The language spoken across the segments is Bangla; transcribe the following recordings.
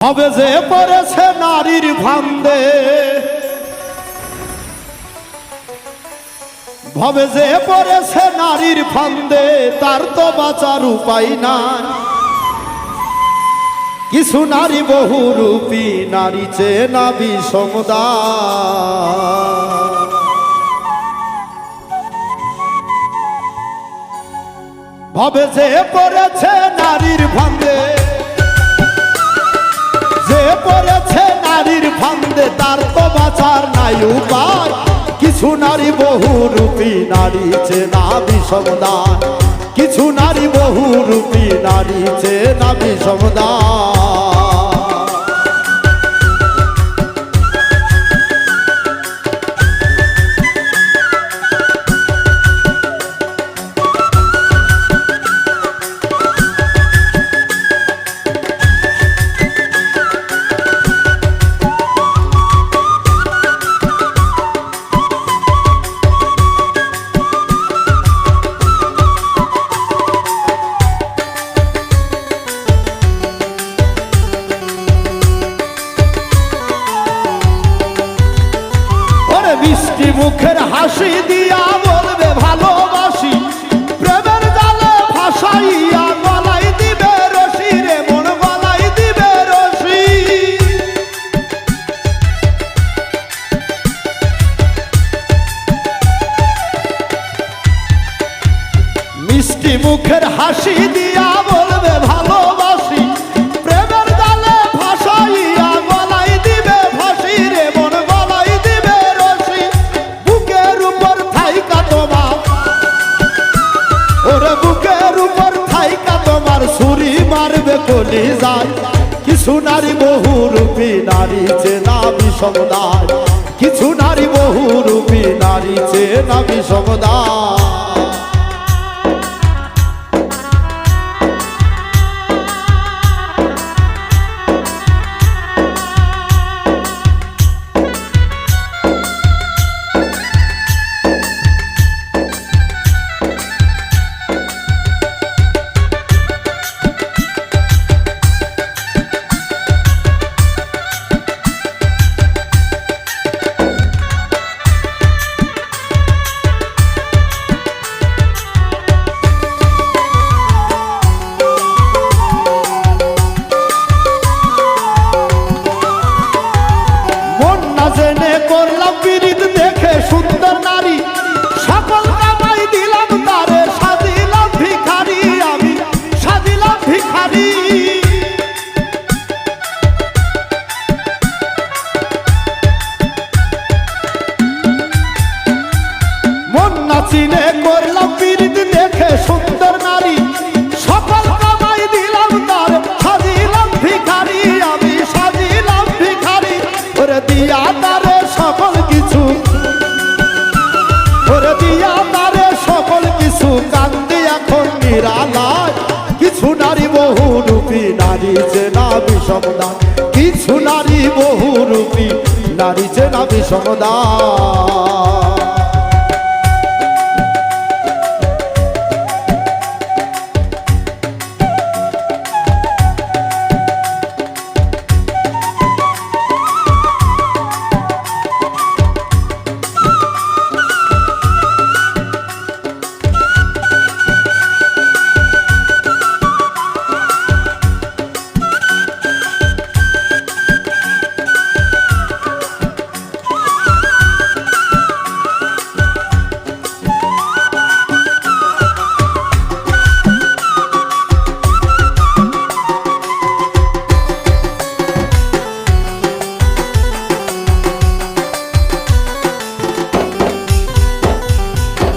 হবে যে পড়েছে নারীর ফান্দে, ভবে যে পড়েছে নারীর ফান্দে, তার তো বাঁচার উপায় নাই। কিছু নারী বহুরূপী, নারী চেনা বিষমদার। ভবে যে পড়েছে নারীর ফান্দে, যে পড়েছে নারীর ফান্দে, তার তো বাঁচার নাই উপায়। কিছু নারী বহুরূপী, নারী চেনা বিষমদার। কিছু নারী বহুরূপী, নারী চেনা বিষমদার। মিষ্টি মুখের হাসি দিয়া বলবে ভালোবাসি, প্রেমের জালে ভাসাইয়া গলাই দিবে রশি রে মন, গলাই দিবে রশি। মিষ্টি মুখের হাসি দিয়া বলবে ভালোবাসি, প্রেমের জালে ভাসাইয়া গলাই দিবে ফাঁসি রে মন, গলাই দিবে রশি। বুকের উপর থাইকা তোমার, ওরে বুকের উপর থাইকা তোমার ছুরি মারবে কলি যায়। কিছু নারী বহুরূপী, নারী চেনা বিষমদার। কিছু নারী বহুরূপী, নারী চেনা বিষমদার। জেনে করলাম পীড়িত দেখে সুন্দর নারী, সকল কামাই দিলাম তারে, সাজিলাম ভিখারি আমি, সাজিলাম ভিখারি। মন না চিনে করলাম পীড়িত দেখে সুন্দর নারী, সকল কামাই দিলাম তারে, সাজিলাম ভিখারি আমি, সাজিলাম ভিখারি। ওরে দিয়া তারে সকল কিছু, ওরে দিয়া তারে সকল কিছু, কান্দি এখন নিরালায়। কিছু নারী বহুরূপী, নারী চেনা বিষমদার। কিছু নারী বহুরূপী, নারী চেনা বিষমদার।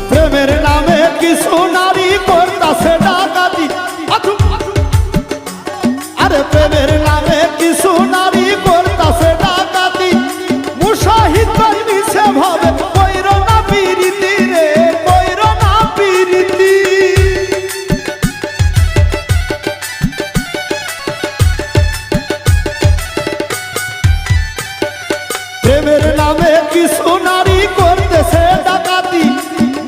প্রেমের নামে কিছু নারী করতাছে ডাকাতি, আরে প্রেমের নামে কিছু নারী করতাছে ডাকাতি। মুশাহিদ ভাই মিছে ভাবে কইর না পীড়িতি রে, কইর না পীড়িতি। প্রেমের নামে কিছু নারী করতেছে ডাকাতি,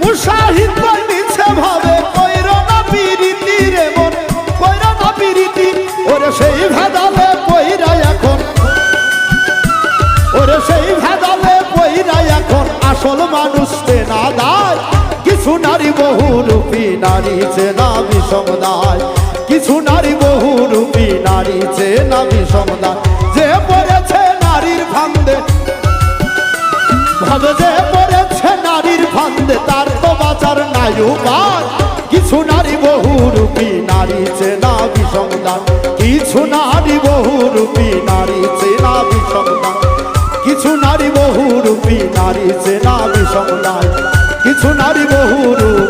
মুশাহিদ ভাই মিছে ভাবে কইর না পীড়িতি রে মন, কইর না পীড়িতি। ওরে সেই ভেদালে কইরা নারী বহুরূপী নারী চেনা বিষমদায়, কিছু নারী বহুরূপী নারী চেনা বিষমদায়। যে পড়েছে নারীর ফান্দে, ভাবে যে পড়েছে নারীর ফান্দে, তার তো বাঁচার নাই উপায়। কিছু নারী বহুরূপী নারী চেনা বিষমদায়, কিছু নারী বহুরূপী নারী চেনা বিষমদায়, কিছু নারী বহুরূপী নারী চেনা বিষমদায়, কিছু নারী বহুরূপী